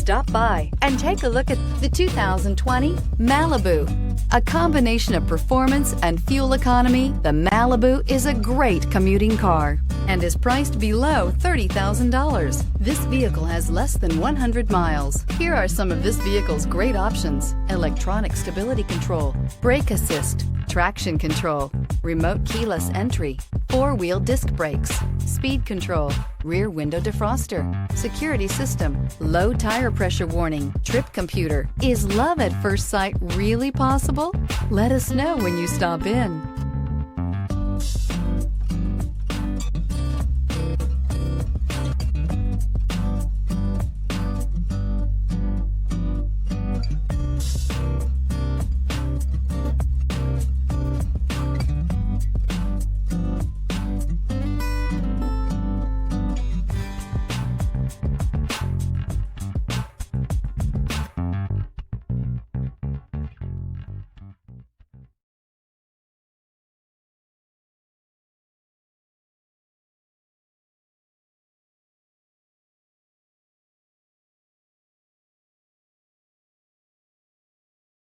Stop by and take a look at the 2020 Malibu. A combination of performance and fuel economy, the Malibu is a great commuting car and is priced below $30,000. This vehicle has less than 100 miles. Here are some of this vehicle's great options: electronic stability control, brake assist, traction control, remote keyless entry, four-wheel disc brakes, speed control, rear window defroster, security system, low tire pressure warning, trip computer. Is love at first sight really possible? Let us know when you stop in.